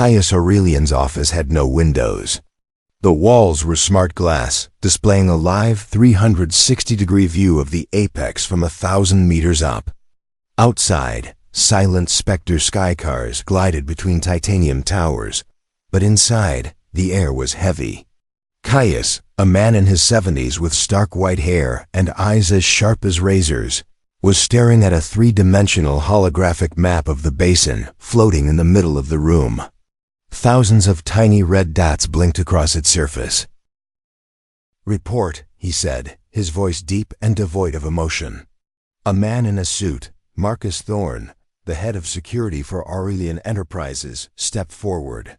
Caius Aurelian's office had no windows. The walls were smart glass, displaying a live 360-degree view of the apex from 1,000 meters up. Outside, silent specter skycars glided between titanium towers, but inside, the air was heavy. Caius, a man in his 70s with stark white hair and eyes as sharp as razors, was staring at a three-dimensional holographic map of the Basin floating in the middle of the room. Thousands of tiny red dots blinked across its surface. "Report," he said, his voice deep and devoid of emotion. A man in a suit, Marcus Thorne, the head of security for Aurelian Enterprises, stepped forward.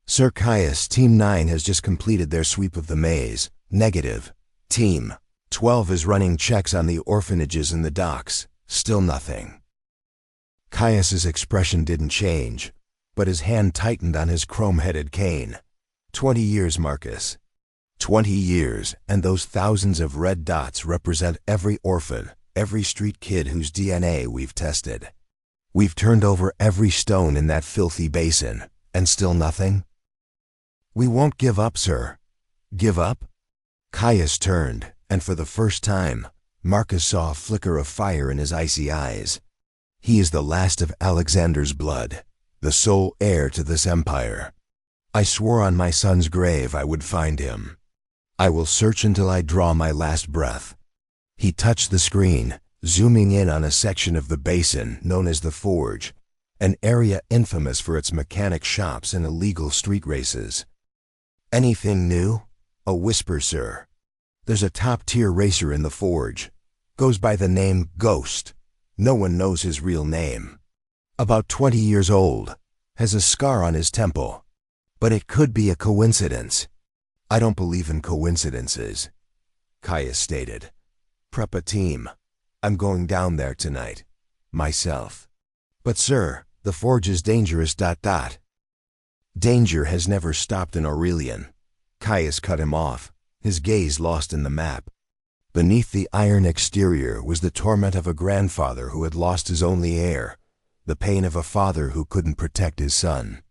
"Sir Caius, Team 9 has just completed their sweep of the maze. Negative. Team 12 is running checks on the orphanages and the docks. Still nothing." Caius's expression didn't change, but his hand tightened on his chrome-headed cane. 20 years, Marcus. 20 years, and those thousands of red dots represent every orphan, every street kid whose DNA we've tested. We've turned over every stone in that filthy basin, and still nothing? "We won't give up, sir." "Give up?" Caius turned, and for the first time, Marcus saw a flicker of fire in his icy eyes. "He is the last of Alexander's blood, the sole heir to this empire. I swore on my son's grave I would find him. I will search until I draw my last breath." He touched the screen, zooming in on a section of the Basin known as the Forge, an area infamous for its mechanic shops and illegal street races. "Anything new?" "A whisper, sir. There's a top-tier racer in the Forge. Goes by the name Ghost. No one knows his real name. About 20 years old. Has a scar on his temple. But it could be a coincidence." "I don't believe in coincidences," Caius stated. "Prep a team. I'm going down there tonight. Myself." "But sir, the Forge is dangerous. Danger has never stopped an Aurelian." Caius cut him off, his gaze lost in the map. Beneath the iron exterior was the torment of a grandfather who had lost his only heir, the pain of a father who couldn't protect his son.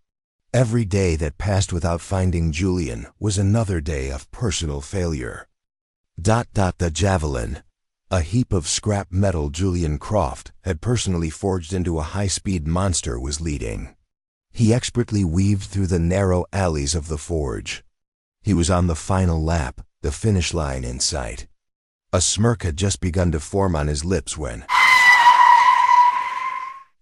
Every day that passed without finding Julian was another day of personal failure. The javelin, a heap of scrap metal Julian Croft had personally forged into a high-speed monster, was leading. He expertly weaved through the narrow alleys of the Forge. He was on the final lap, the finish line in sight. A smirk had just begun to form on his lips when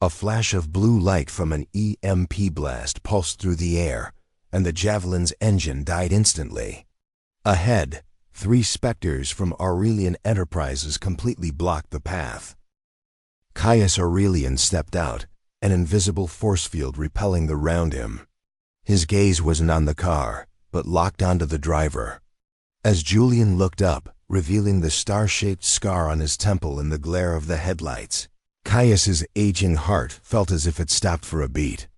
a flash of blue light from an EMP blast pulsed through the air, and the javelin's engine died instantly. Ahead, 3 specters from Aurelian Enterprises completely blocked the path. Caius Aurelian stepped out, an invisible force field repelling the round him. His gaze wasn't on the car, but locked onto the driver. As Julian looked up, revealing the star-shaped scar on his temple in the glare of the headlights, Caius's aging heart felt as if it stopped for a beat.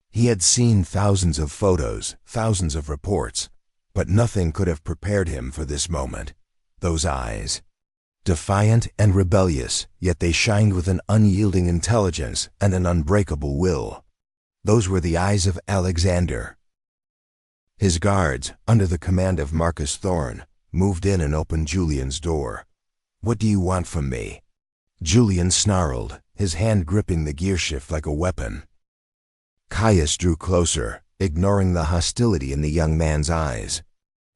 He had seen thousands of photos, thousands of reports, but nothing could have prepared him for this moment. Those eyes. Defiant and rebellious, yet they shined with an unyielding intelligence and an unbreakable will. Those were the eyes of Alexander. His guards, under the command of Marcus Thorne, moved in and opened Julian's door. "What do you want from me?" Julian snarled, his hand gripping the gearshift like a weapon. Caius drew closer, ignoring the hostility in the young man's eyes.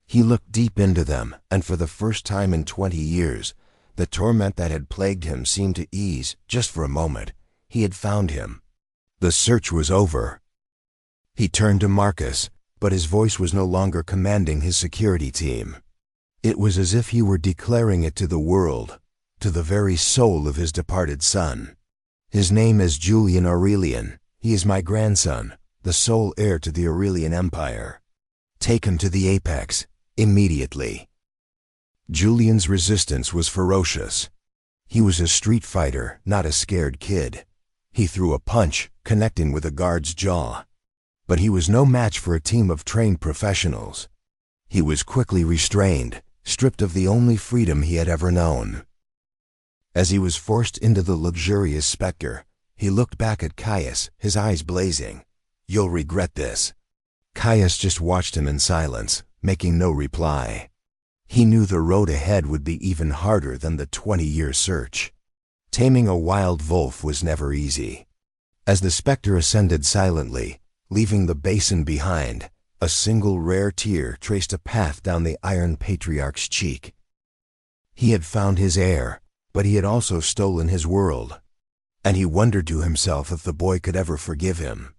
He looked deep into them, and for the first time in 20 years, the torment that had plagued him seemed to ease, just for a moment. He had found him. The search was over. He turned to Marcus, but his voice was no longer commanding his security team. It was as if he were declaring it to the world, to the very soul of his departed son. "His name is Julian Aurelian. He is my grandson, the sole heir to the Aurelian Empire. Take him to the apex, immediately." Julian's resistance was ferocious. He was a street fighter, not a scared kid. He threw a punch, connecting with a guard's jaw. But he was no match for a team of trained professionals. He was quickly restrained, stripped of the only freedom he had ever known. As he was forced into the luxurious specter, he looked back at Caius, his eyes blazing. You'll regret this." Caius just watched him in silence, making no reply. He knew the road ahead would be even harder than the 20-year search. Taming a wild wolf was never easy. As the specter ascended silently, leaving the basin behind, a single rare tear traced a path down the Iron Patriarch's cheek. He had found his heir, but he had also stolen his world. And he wondered to himself if the boy could ever forgive him.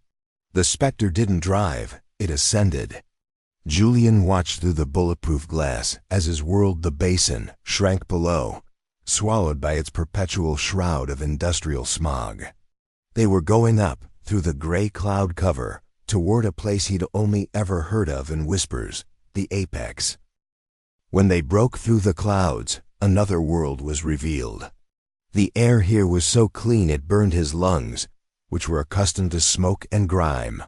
The specter didn't drive, it ascended. Julian watched through the bulletproof glass as his world, the Basin, shrank below, swallowed by its perpetual shroud of industrial smog. They were going up, through the gray cloud cover, toward a place he'd only ever heard of in whispers, the apex. When they broke through the clouds, another world was revealed. The air here was so clean it burned his lungs, which were accustomed to smoke and grime.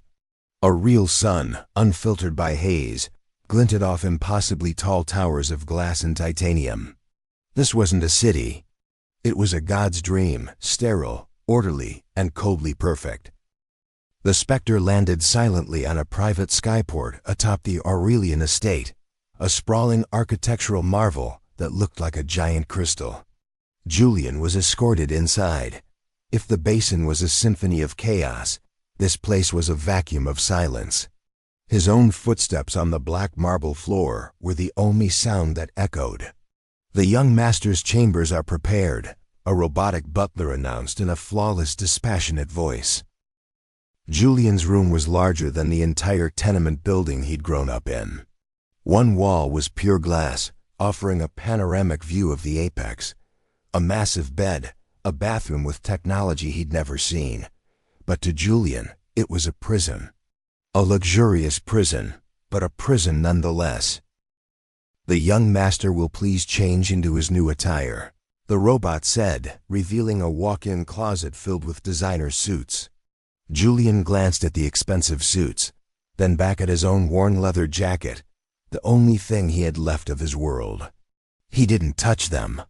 A real sun, unfiltered by haze, glinted off impossibly tall towers of glass and titanium. This wasn't a city. It was a god's dream, sterile, orderly, and coldly perfect. The specter landed silently on a private skyport atop the Aurelian estate, a sprawling architectural marvel that looked like a giant crystal. Julian was escorted inside. If the Basin was a symphony of chaos, this place was a vacuum of silence. His own footsteps on the black marble floor were the only sound that echoed. "The young master's chambers are prepared," a robotic butler announced in a flawless, dispassionate voice. Julian's room was larger than the entire tenement building he'd grown up in. One wall was pure glass, offering a panoramic view of the apex. A massive bed, a bathroom with technology he'd never seen. But to Julian, it was a prison. A luxurious prison, but a prison nonetheless. "The young master will please change into his new attire," the robot said, revealing a walk-in closet filled with designer suits. Julian glanced at the expensive suits, then back at his own worn leather jacket, the only thing he had left of his world. He didn't touch them.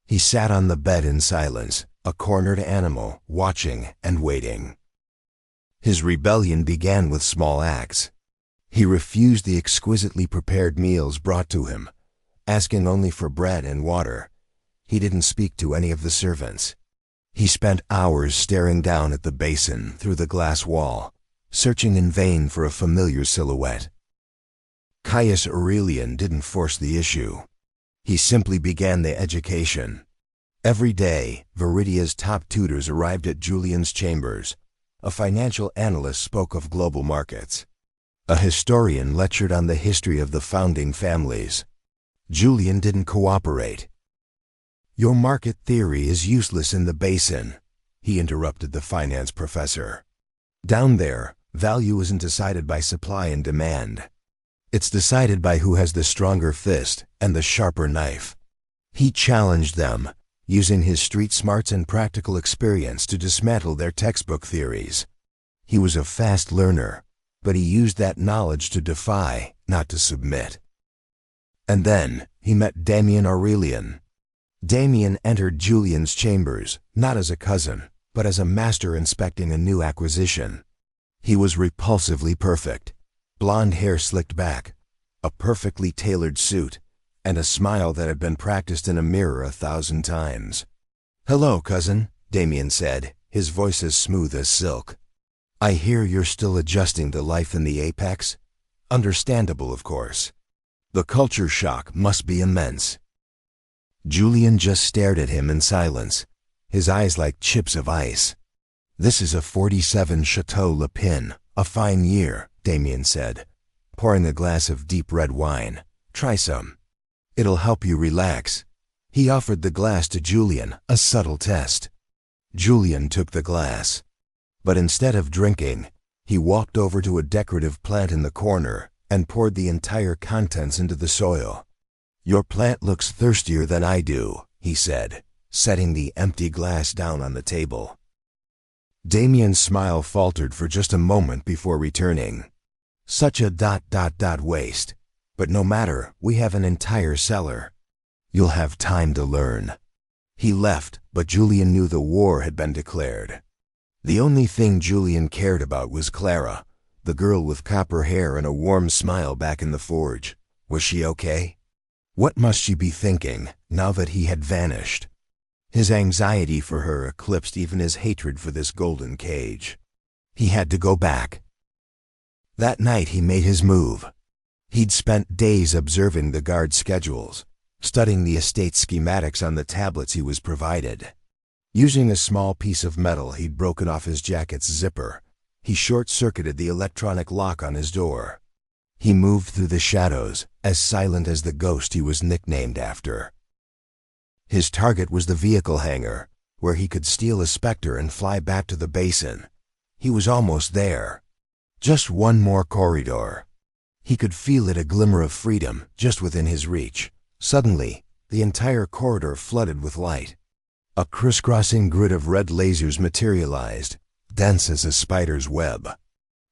He sat on the bed in silence, a cornered animal, watching and waiting. His rebellion began with small acts. He refused the exquisitely prepared meals brought to him, asking only for bread and water. He didn't speak to any of the servants. He spent hours staring down at the Basin through the glass wall, searching in vain for a familiar silhouette. Caius Aurelian didn't force the issue. He simply began the education. Every day, Viridia's top tutors arrived at Julian's chambers. A financial analyst spoke of global markets. A historian lectured on the history of the founding families. Julian didn't cooperate. "Your market theory is useless in the Basin," he interrupted the finance professor. "Down there, value isn't decided by supply and demand. It's decided by who has the stronger fist and the sharper knife." He challenged them, using his street smarts and practical experience to dismantle their textbook theories. He was a fast learner, but he used that knowledge to defy, not to submit. And then he met Damian Aurelian. Damian entered Julian's chambers, not as a cousin, but as a master inspecting a new acquisition. He was repulsively perfect. Blonde hair slicked back, a perfectly tailored suit, and a smile that had been practiced in a mirror 1,000 times. "Hello, cousin," Damian said, his voice as smooth as silk. "I hear you're still adjusting to life in the apex?" Understandable, of course. The culture shock must be immense. Julian just stared at him in silence, his eyes like chips of ice. "This is a 47 Chateau Le Pin, a fine year," Damian said, pouring a glass of deep red wine. "Try some. It'll help you relax." He offered the glass to Julian, a subtle test. Julian took the glass. But instead of drinking, he walked over to a decorative plant in the corner and poured the entire contents into the soil. "Your plant looks thirstier than I do," he said, setting the empty glass down on the table. Damian's smile faltered for just a moment before returning. "Such a ... waste. But no matter, we have an entire cellar. You'll have time to learn." He left, but Julian knew the war had been declared. The only thing Julian cared about was Clara, the girl with copper hair and a warm smile back in the forge. Was she okay? What must she be thinking now that he had vanished? His anxiety for her eclipsed even his hatred for this golden cage. He had to go back. That night he made his move. He'd spent days observing the guard schedules, studying the estate schematics on the tablets he was provided. Using a small piece of metal he'd broken off his jacket's zipper, he short-circuited the electronic lock on his door. He moved through the shadows, as silent as the ghost he was nicknamed after. His target was the vehicle hangar, where he could steal a Spectre and fly back to the Basin. He was almost there. Just one more corridor. He could feel it, a glimmer of freedom, just within his reach. Suddenly, the entire corridor flooded with light. A crisscrossing grid of red lasers materialized, dense as a spider's web.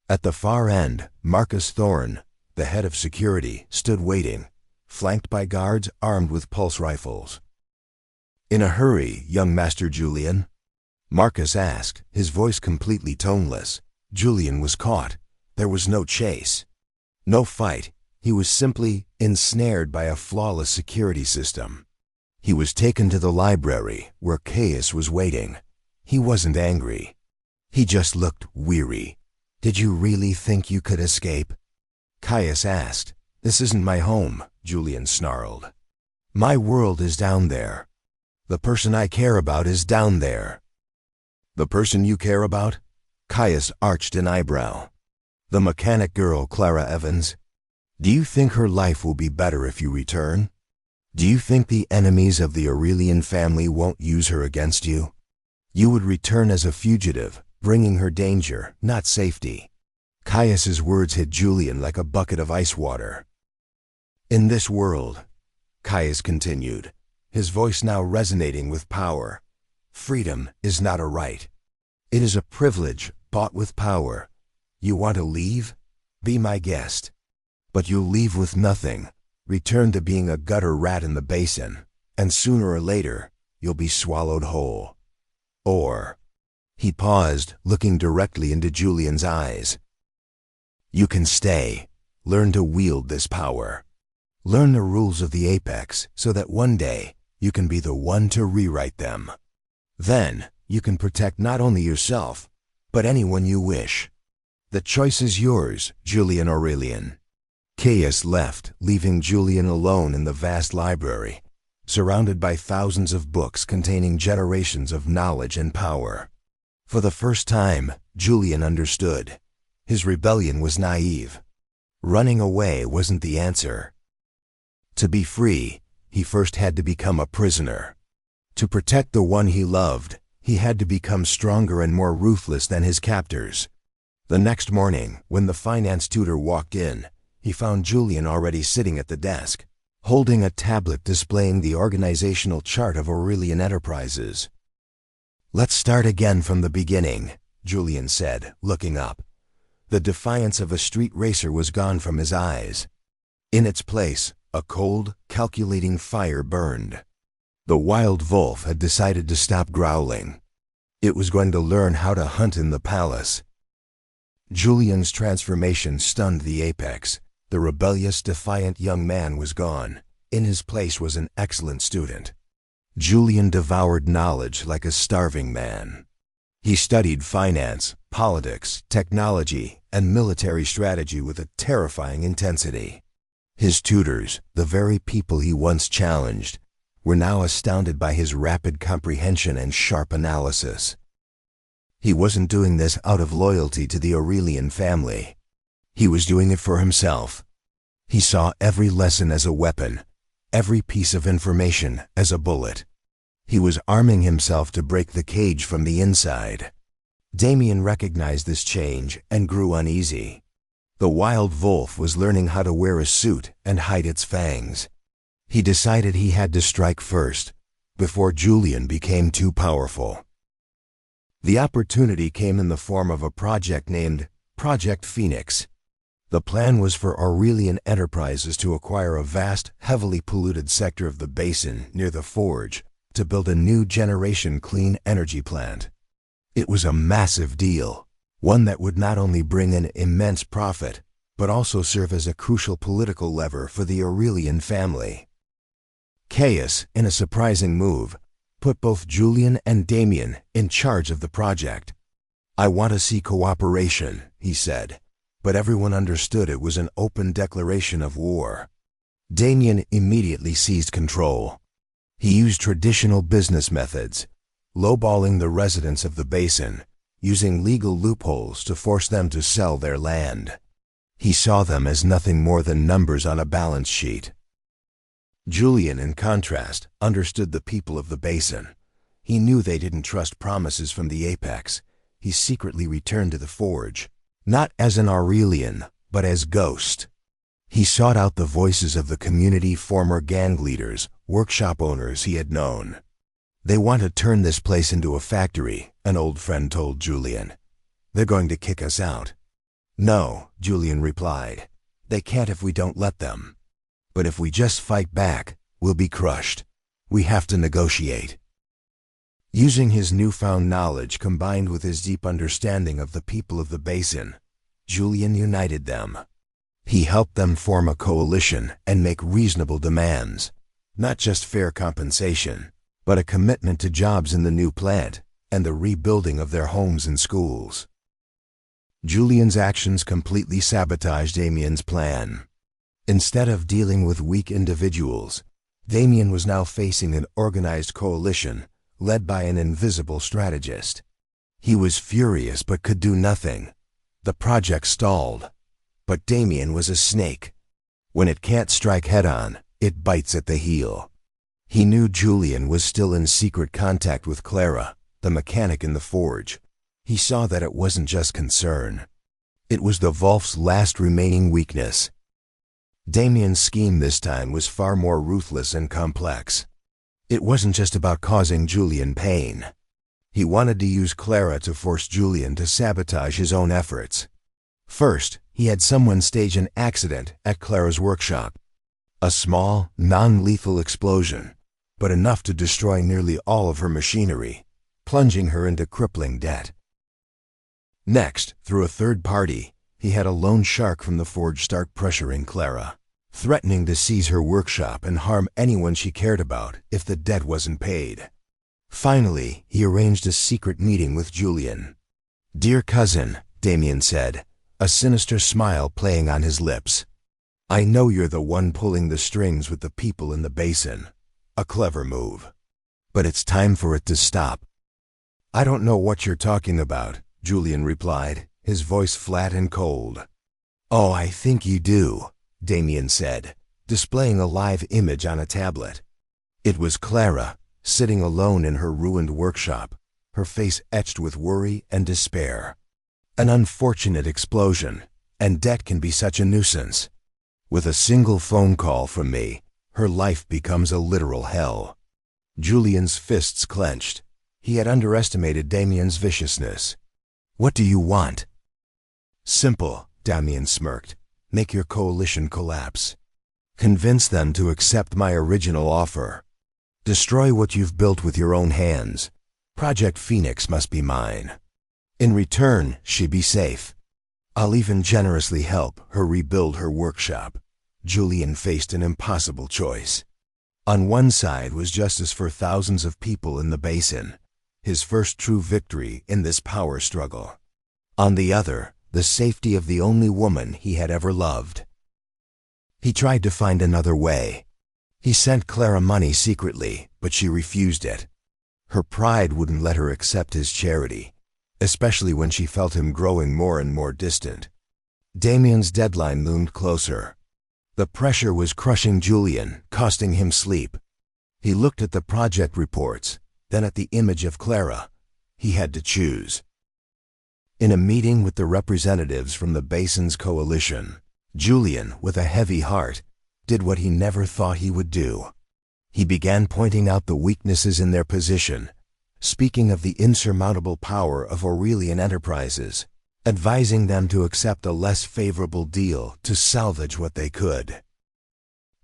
At the far end, Marcus Thorne, the head of security, stood waiting, flanked by guards armed with pulse rifles. "In a hurry, young Master Julian?" Marcus asked, his voice completely toneless. Julian was caught. There was no chase. No fight. He was simply ensnared by a flawless security system. He was taken to the library, where Caius was waiting. He wasn't angry. He just looked weary. "Did you really think you could escape?" Caius asked. "This isn't my home," Julian snarled. "My world is down there. The person I care about is down there." "The person you care about?" Caius arched an eyebrow. "The mechanic girl, Clara Evans. Do you think her life will be better if you return? Do you think the enemies of the Aurelian family won't use her against you? You would return as a fugitive, bringing her danger, not safety." Caius's words hit Julian like a bucket of ice water. "In this world," Caius continued, his voice now resonating with power, "freedom is not a right. It is a privilege bought with power. You want to leave? Be my guest. But you'll leave with nothing. Return to being a gutter rat in the Basin, and sooner or later, you'll be swallowed whole. Or—" he paused, looking directly into Julian's eyes. "You can stay. Learn to wield this power. Learn the rules of the Apex so that one day you can be the one to rewrite them. Then you can protect not only yourself, but anyone you wish. The choice is yours, Julian Aurelian." Caius left, leaving Julian alone in the vast library, surrounded by thousands of books containing generations of knowledge and power. For the first time, Julian understood. His rebellion was naive. Running away wasn't the answer. To be free, he first had to become a prisoner. To protect the one he loved, he had to become stronger and more ruthless than his captors. The next morning, when the finance tutor walked in, he found Julian already sitting at the desk, holding a tablet displaying the organizational chart of Aurelian Enterprises. "Let's start again from the beginning," Julian said, looking up. The defiance of a street racer was gone from his eyes. In its place, a cold, calculating fire burned. The wild wolf had decided to stop growling. It was going to learn how to hunt in the palace. Julian's transformation stunned the Apex. The rebellious, defiant young man was gone. In his place was an excellent student. Julian devoured knowledge like a starving man. He studied finance, politics, technology, and military strategy with a terrifying intensity. His tutors, the very people he once challenged, were now astounded by his rapid comprehension and sharp analysis. He wasn't doing this out of loyalty to the Aurelian family. He was doing it for himself. He saw every lesson as a weapon, every piece of information as a bullet. He was arming himself to break the cage from the inside. Damian recognized this change and grew uneasy. The wild wolf was learning how to wear a suit and hide its fangs. He decided he had to strike first, before Julian became too powerful. The opportunity came in the form of a project named Project Phoenix. The plan was for Aurelian Enterprises to acquire a vast, heavily polluted sector of the Basin near the Forge to build a new generation clean energy plant. It was a massive deal, one that would not only bring in immense profit, but also serve as a crucial political lever for the Aurelian family. Caius, in a surprising move, put both Julian and Damian in charge of the project. "I want to see cooperation," he said, but everyone understood it was an open declaration of war. Damian immediately seized control. He used traditional business methods, lowballing the residents of the Basin, using legal loopholes to force them to sell their land. He saw them as nothing more than numbers on a balance sheet. Julian, in contrast, understood the people of the Basin. He knew they didn't trust promises from the apex. He secretly returned to the forge, not as an Aurelian, but as Ghost. He sought out the voices of the community, former gang leaders, workshop owners he had known. "They want to turn this place into a factory," an old friend told Julian. "They're going to kick us out." "No," Julian replied. "They can't if we don't let them. But if we just fight back, we'll be crushed. We have to negotiate." Using his newfound knowledge combined with his deep understanding of the people of the Basin, Julian united them. He helped them form a coalition and make reasonable demands, not just fair compensation, but a commitment to jobs in the new plant and the rebuilding of their homes and schools. Julian's actions completely sabotaged Damian's plan. Instead of dealing with weak individuals, Damian was now facing an organized coalition led by an invisible strategist. He was furious but could do nothing. The project stalled. But Damian was a snake. When it can't strike head-on, it bites at the heel. He knew Julian was still in secret contact with Clara, the mechanic in the forge. He saw that it wasn't just concern. It was the Wolf's last remaining weakness. Damian's scheme this time was far more ruthless and complex. It wasn't just about causing Julian pain. He wanted to use Clara to force Julian to sabotage his own efforts. First, he had someone stage an accident at Clara's workshop. A small, non-lethal explosion, but enough to destroy nearly all of her machinery, plunging her into crippling debt. Next, through a third party, he had a loan shark from the forge start pressuring Clara, threatening to seize her workshop and harm anyone she cared about if the debt wasn't paid. Finally, he arranged a secret meeting with Julian. "Dear cousin," Damian said, a sinister smile playing on his lips. "I know you're the one pulling the strings with the people in the Basin. A clever move. But it's time for it to stop." "I don't know what you're talking about," Julian replied, his voice flat and cold. "Oh, I think you do," Damian said, displaying a live image on a tablet. It was Clara, sitting alone in her ruined workshop, her face etched with worry and despair. An unfortunate explosion, and debt can be such a nuisance. With a single phone call from me, her life becomes a literal hell. Julian's fists clenched. He had underestimated Damian's viciousness. "What do you want?" "Simple," Damian smirked. "Make your coalition collapse. Convince them to accept my original offer. Destroy what you've built with your own hands. Project Phoenix must be mine. In return, she'd be safe. I'll even generously help her rebuild her workshop." Julian faced an impossible choice. On one side was justice for thousands of people in the Basin, his first true victory in this power struggle. On the other, the safety of the only woman he had ever loved. He tried to find another way. He sent Clara money secretly, but she refused it. Her pride wouldn't let her accept his charity, especially when she felt him growing more and more distant. Damian's deadline loomed closer. The pressure was crushing Julian, costing him sleep. He looked at the project reports, then at the image of Clara. He had to choose. In a meeting with the representatives from the Basin's coalition, Julian, with a heavy heart, did what he never thought he would do. He began pointing out the weaknesses in their position, speaking of the insurmountable power of Aurelian enterprises, advising them to accept a less favorable deal to salvage what they could.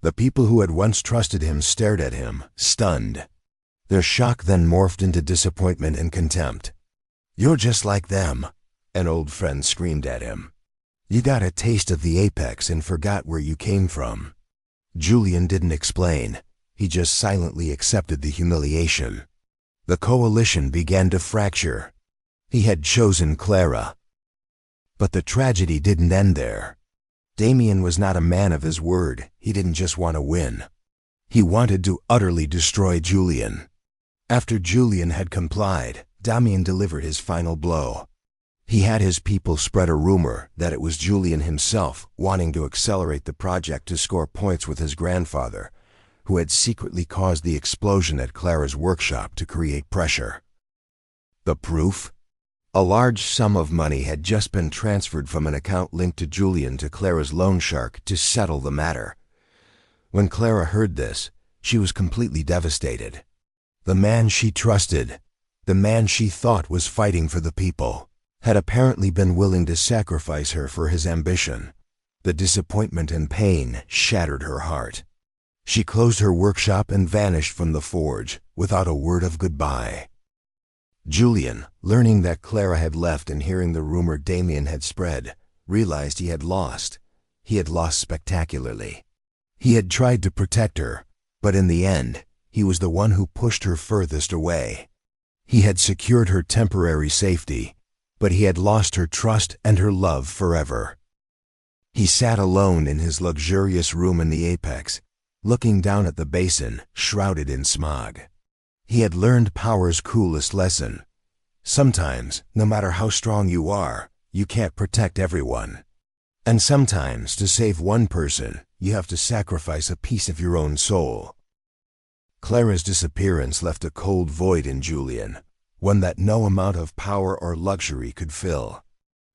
The people who had once trusted him stared at him, stunned. Their shock then morphed into disappointment and contempt. "You're just like them," an old friend screamed at him. "You got a taste of the apex and forgot where you came from." Julian didn't explain. He just silently accepted the humiliation. The coalition began to fracture. He had chosen Clara. But the tragedy didn't end there. Damian was not a man of his word. He didn't just want to win. He wanted to utterly destroy Julian. After Julian had complied, Damian delivered his final blow. He had his people spread a rumor that it was Julian himself wanting to accelerate the project to score points with his grandfather, who had secretly caused the explosion at Clara's workshop to create pressure. The proof? A large sum of money had just been transferred from an account linked to Julian to Clara's loan shark to settle the matter. When Clara heard this, she was completely devastated. The man she trusted, the man she thought was fighting for the people, had apparently been willing to sacrifice her for his ambition. The disappointment and pain shattered her heart. She closed her workshop and vanished from the forge without a word of goodbye. Julian, learning that Clara had left and hearing the rumor Damian had spread, realized he had lost. He had lost spectacularly. He had tried to protect her, but in the end, he was the one who pushed her furthest away. He had secured her temporary safety, but he had lost her trust and her love forever. He sat alone in his luxurious room in the apex, looking down at the basin, shrouded in smog. He had learned power's coolest lesson. Sometimes, no matter how strong you are, you can't protect everyone. And sometimes, to save one person, you have to sacrifice a piece of your own soul. Clara's disappearance left a cold void in Julian, one that no amount of power or luxury could fill.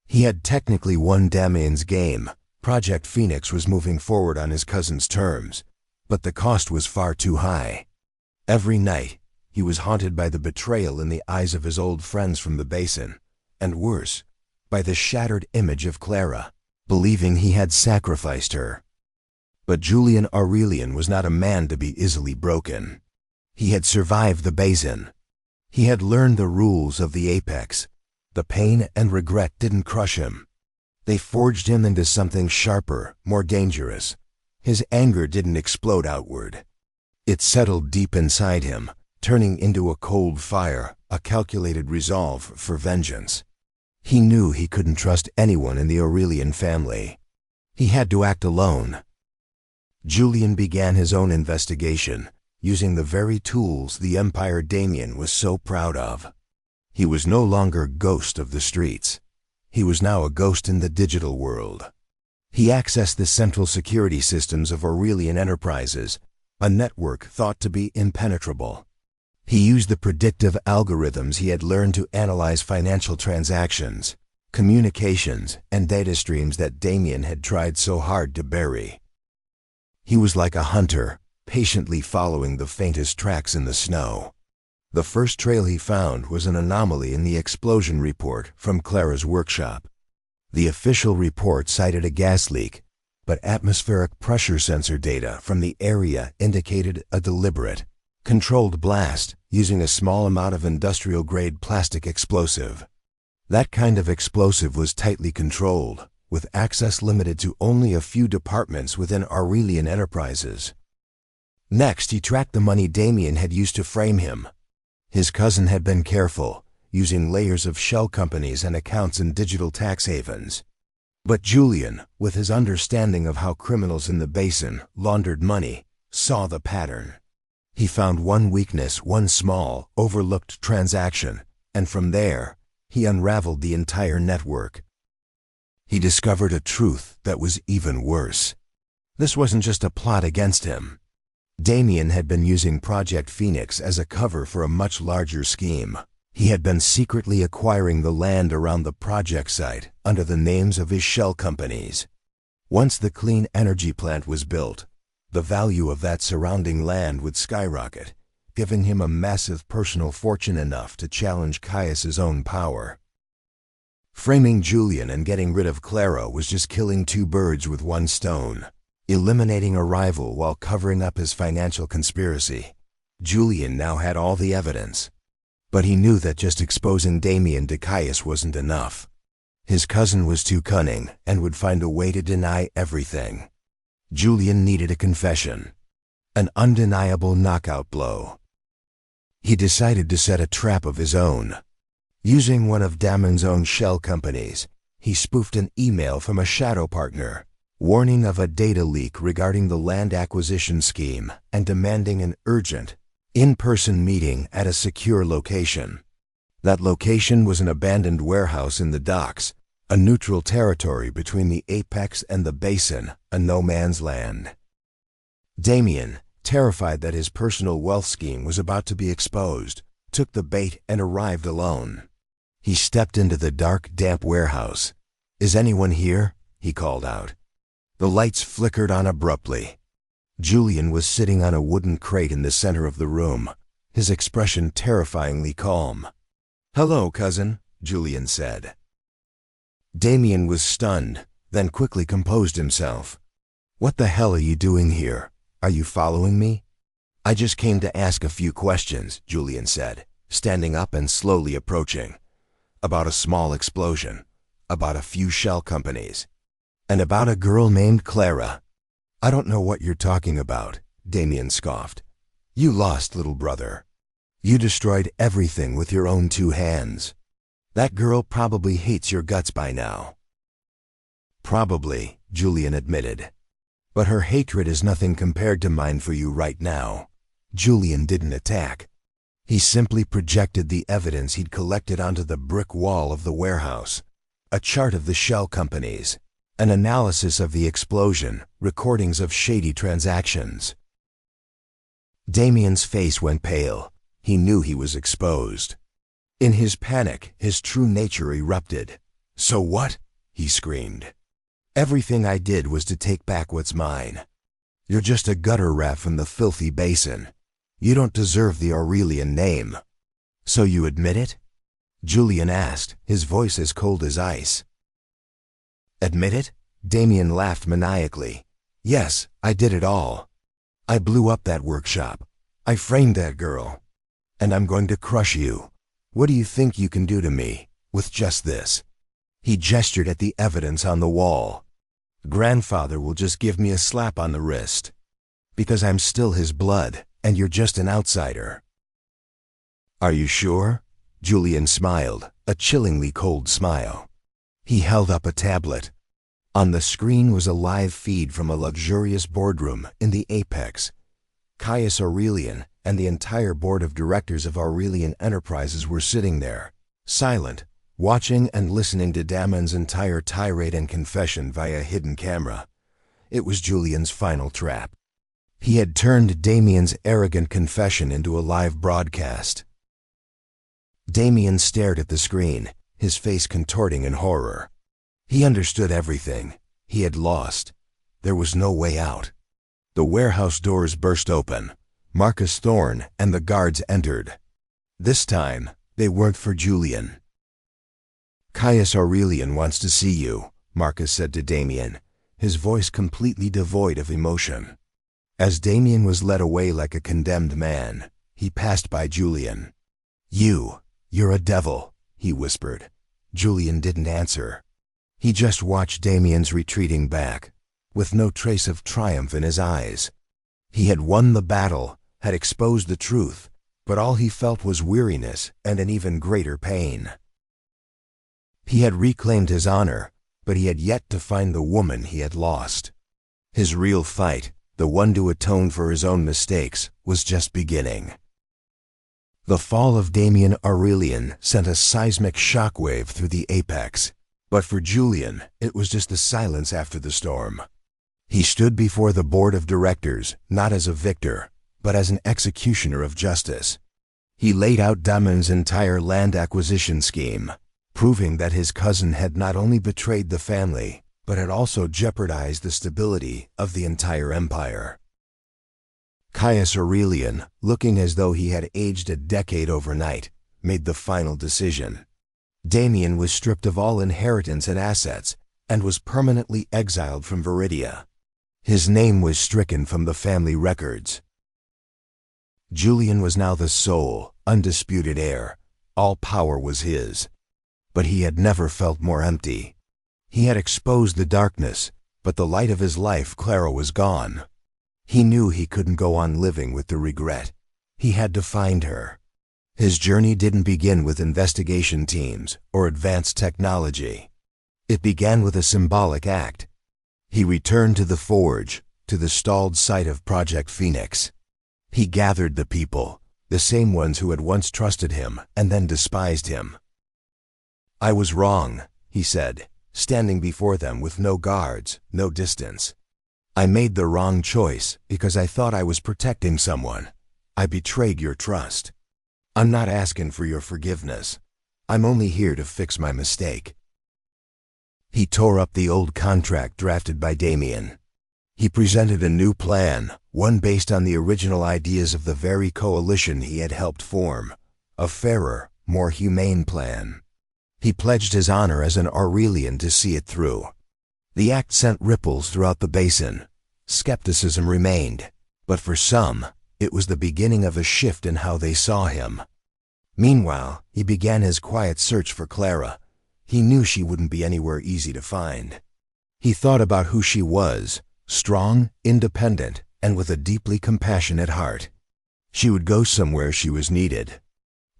He had technically won Damian's game. Project Phoenix was moving forward on his cousin's terms, but the cost was far too high. Every night, he was haunted by the betrayal in the eyes of his old friends from the Basin, and worse, by the shattered image of Clara, believing he had sacrificed her. But Julian Aurelian was not a man to be easily broken. He had survived the Basin. He had learned the rules of the apex. The pain and regret didn't crush him. They forged him into something sharper, more dangerous. His anger didn't explode outward. It settled deep inside him, turning into a cold fire, a calculated resolve for vengeance. He knew he couldn't trust anyone in the Aurelian family. He had to act alone. Julian began his own investigation, using the very tools the empire Damian was so proud of. He was no longer a ghost of the streets. He was now a ghost in the digital world. He accessed the central security systems of Aurelian Enterprises, a network thought to be impenetrable. He used the predictive algorithms he had learned to analyze financial transactions, communications, and data streams that Damian had tried so hard to bury. He was like a hunter, patiently following the faintest tracks in the snow. The first trail he found was an anomaly in the explosion report from Clara's workshop. The official report cited a gas leak, but atmospheric pressure sensor data from the area indicated a deliberate, controlled blast using a small amount of industrial-grade plastic explosive. That kind of explosive was tightly controlled, with access limited to only a few departments within Aurelian Enterprises. Next, he tracked the money Damian had used to frame him. His cousin had been careful, using layers of shell companies and accounts in digital tax havens. But Julian, with his understanding of how criminals in the Basin laundered money, saw the pattern. He found one weakness, one small, overlooked transaction, and from there, he unraveled the entire network. He discovered a truth that was even worse. This wasn't just a plot against him. Damian had been using Project Phoenix as a cover for a much larger scheme. He had been secretly acquiring the land around the project site under the names of his shell companies. Once the clean energy plant was built, the value of that surrounding land would skyrocket, giving him a massive personal fortune enough to challenge Caius's own power. Framing Julian and getting rid of Clara was just killing two birds with one stone, eliminating a rival while covering up his financial conspiracy. Julian now had all the evidence. But he knew that just exposing Damian to Caius wasn't enough. His cousin was too cunning and would find a way to deny everything. Julian needed a confession, an undeniable knockout blow. He decided to set a trap of his own. Using one of Damian's own shell companies, he spoofed an email from a shadow partner, warning of a data leak regarding the land acquisition scheme and demanding an urgent, in-person meeting at a secure location. That location was an abandoned warehouse in the docks, a neutral territory between the apex and the basin, a no-man's land. Damian, terrified that his personal wealth scheme was about to be exposed, took the bait and arrived alone. He stepped into the dark, damp warehouse. "Is anyone here?" he called out. The lights flickered on abruptly. Julian was sitting on a wooden crate in the center of the room, his expression terrifyingly calm. "Hello, cousin," Julian said. Damian was stunned, then quickly composed himself. "What the hell are you doing here? Are you following me?" "I just came to ask a few questions," Julian said, standing up and slowly approaching. "About a small explosion, about a few shell companies, and about a girl named Clara." "I don't know what you're talking about," Damian scoffed. "You lost, little brother. You destroyed everything with your own two hands. That girl probably hates your guts by now." "Probably," Julian admitted. "But her hatred is nothing compared to mine for you right now." Julian didn't attack. He simply projected the evidence he'd collected onto the brick wall of the warehouse. A chart of the shell companies, an analysis of the explosion, recordings of shady transactions. Damian's face went pale. He knew he was exposed. In his panic, his true nature erupted. "So what?" he screamed. "Everything I did was to take back what's mine. You're just a gutter rat from the filthy Basin. You don't deserve the Aurelian name." "So you admit it?" Julian asked, his voice as cold as ice. "Admit it?" Damian laughed maniacally. "Yes, I did it all. I blew up that workshop. I framed that girl. And I'm going to crush you. What do you think you can do to me, with just this?" He gestured at the evidence on the wall. "Grandfather will just give me a slap on the wrist. Because I'm still his blood, and you're just an outsider." "Are you sure?" Julian smiled, a chillingly cold smile. He held up a tablet. On the screen was a live feed from a luxurious boardroom in the apex. Caius Aurelian and the entire board of directors of Aurelian Enterprises were sitting there, silent, watching and listening to Damian's entire tirade and confession via a hidden camera. It was Julian's final trap. He had turned Damian's arrogant confession into a live broadcast. Damian stared at the screen, his face contorting in horror. He understood everything. He had lost. There was no way out. The warehouse doors burst open. Marcus Thorne and the guards entered. This time, they weren't for Julian. "Caius Aurelian wants to see you," Marcus said to Damian, his voice completely devoid of emotion. As Damian was led away like a condemned man, he passed by Julian. You're a devil," he whispered. Julian didn't answer. He just watched Damian's retreating back, with no trace of triumph in his eyes. He had won the battle, had exposed the truth, but all he felt was weariness and an even greater pain. He had reclaimed his honor, but he had yet to find the woman he had lost. His real fight, the one to atone for his own mistakes, was just beginning. The fall of Damian Aurelian sent a seismic shockwave through the apex, but for Julian, it was just the silence after the storm. He stood before the board of directors, not as a victor, but as an executioner of justice. He laid out Damian's entire land acquisition scheme, proving that his cousin had not only betrayed the family, but had also jeopardized the stability of the entire empire. Caius Aurelian, looking as though he had aged a decade overnight, made the final decision. Damian was stripped of all inheritance and assets, and was permanently exiled from Viridia. His name was stricken from the family records. Julian was now the sole, undisputed heir. All power was his. But he had never felt more empty. He had exposed the darkness, but the light of his life, Clara, was gone. He knew he couldn't go on living with the regret. He had to find her. His journey didn't begin with investigation teams or advanced technology. It began with a symbolic act. He returned to the forge, to the stalled site of Project Phoenix. He gathered the people, the same ones who had once trusted him and then despised him. "I was wrong," he said, standing before them with no guards, no distance. "I made the wrong choice because I thought I was protecting someone. I betrayed your trust. I'm not asking for your forgiveness. I'm only here to fix my mistake." He tore up the old contract drafted by Damian. He presented a new plan, one based on the original ideas of the very coalition he had helped form, a fairer, more humane plan. He pledged his honor as an Aurelian to see it through. The act sent ripples throughout the Basin. Skepticism remained, but for some, it was the beginning of a shift in how they saw him. Meanwhile, he began his quiet search for Clara. He knew she wouldn't be anywhere easy to find. He thought about who she was, strong, independent, and with a deeply compassionate heart. She would go somewhere she was needed.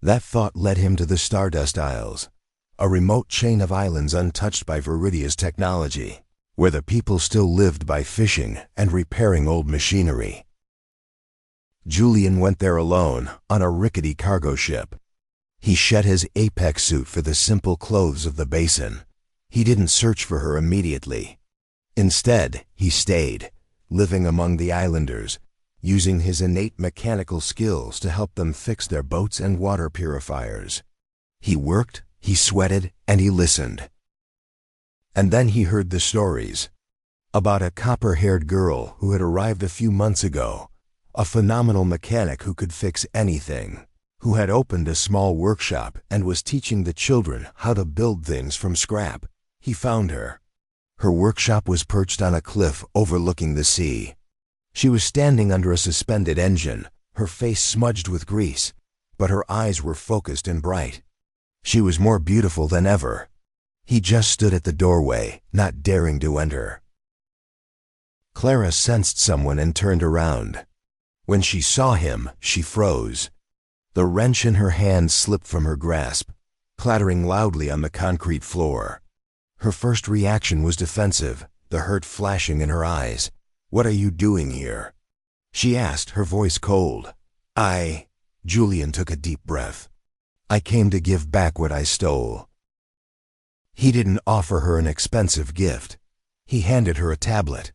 That thought led him to the Stardust Isles, a remote chain of islands untouched by Viridia's technology, where the people still lived by fishing and repairing old machinery. Julian went there alone, on a rickety cargo ship. He shed his Apex suit for the simple clothes of the Basin. He didn't search for her immediately. Instead, he stayed, living among the islanders, using his innate mechanical skills to help them fix their boats and water purifiers. He worked, he sweated, and he listened. And then he heard the stories about a copper-haired girl who had arrived a few months ago, a phenomenal mechanic who could fix anything, who had opened a small workshop and was teaching the children how to build things from scrap. He found her. Her workshop was perched on a cliff overlooking the sea. She was standing under a suspended engine, her face smudged with grease, but her eyes were focused and bright. She was more beautiful than ever. He just stood at the doorway, not daring to enter. Clara sensed someone and turned around. When she saw him, she froze. The wrench in her hand slipped from her grasp, clattering loudly on the concrete floor. Her first reaction was defensive, the hurt flashing in her eyes. "What are you doing here?" she asked, her voice cold. Julian took a deep breath. "I came to give back what I stole." He didn't offer her an expensive gift. He handed her a tablet.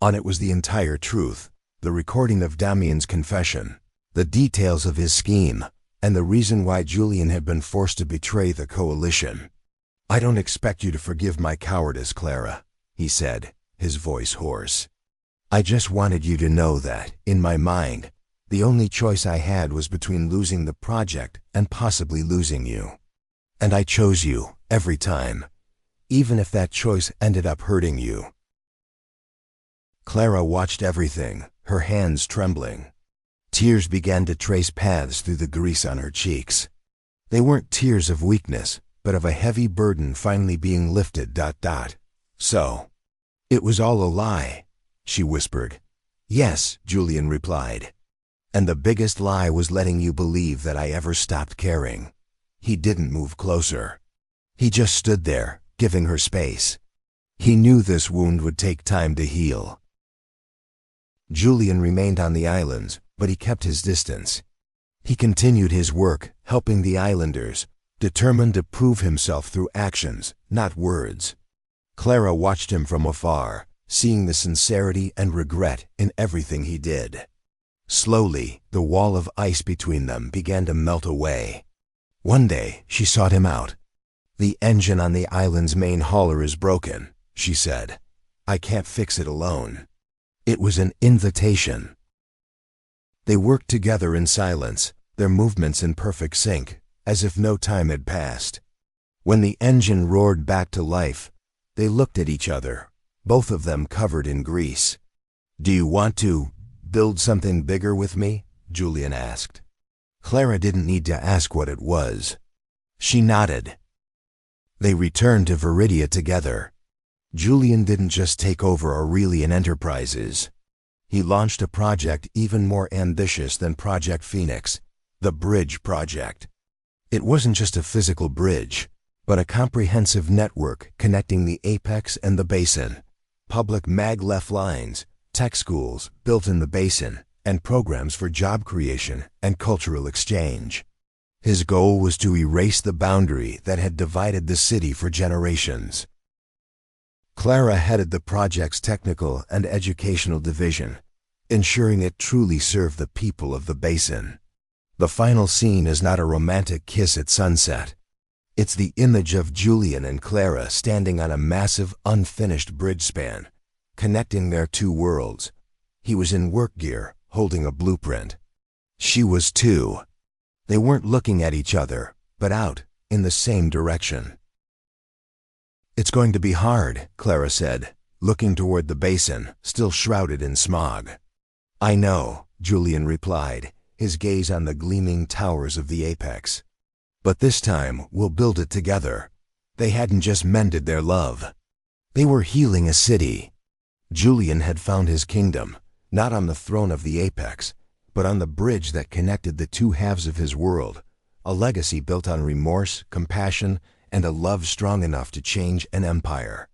On it was the entire truth, the recording of Damian's confession, the details of his scheme, and the reason why Julian had been forced to betray the coalition. "I don't expect you to forgive my cowardice, Clara," he said, his voice hoarse. "I just wanted you to know that, in my mind, the only choice I had was between losing the project and possibly losing you. And I chose you, every time, even if that choice ended up hurting you." Clara watched everything, her hands trembling. Tears began to trace paths through the grease on her cheeks. They weren't tears of weakness, but of a heavy burden finally being lifted. "So, it was all a lie," she whispered. "Yes," Julian replied. "And the biggest lie was letting you believe that I ever stopped caring." He didn't move closer. He just stood there, giving her space. He knew this wound would take time to heal. Julian remained on the islands, but he kept his distance. He continued his work, helping the islanders, determined to prove himself through actions, not words. Clara watched him from afar, seeing the sincerity and regret in everything he did. Slowly, the wall of ice between them began to melt away. One day, she sought him out. "The engine on the island's main hauler is broken," she said. "I can't fix it alone." It was an invitation. They worked together in silence, their movements in perfect sync, as if no time had passed. When the engine roared back to life, they looked at each other, both of them covered in grease. "Do you want to build something bigger with me?" Julian asked. Clara didn't need to ask what it was. She nodded. They returned to Viridia together. Julian didn't just take over Aurelian Enterprises. He launched a project even more ambitious than Project Phoenix, the Bridge Project. It wasn't just a physical bridge, but a comprehensive network connecting the apex and the basin. Public maglev lines, tech schools built in the basin, and programs for job creation and cultural exchange. His goal was to erase the boundary that had divided the city for generations. Clara headed the project's technical and educational division, ensuring it truly served the people of the basin. The final scene is not a romantic kiss at sunset. It's the image of Julian and Clara standing on a massive, unfinished bridge span, connecting their two worlds. He was in work gear, holding a blueprint. She was too. They weren't looking at each other, but out, in the same direction. It's going to be hard, Clara said, looking toward the basin, still shrouded in smog. I know, Julian replied, his gaze on the gleaming towers of the apex. But this time, we'll build it together. They hadn't just mended their love. They were healing a city. Julian had found his kingdom, not on the throne of the apex, but on the bridge that connected the two halves of his world, a legacy built on remorse, compassion, and a love strong enough to change an empire.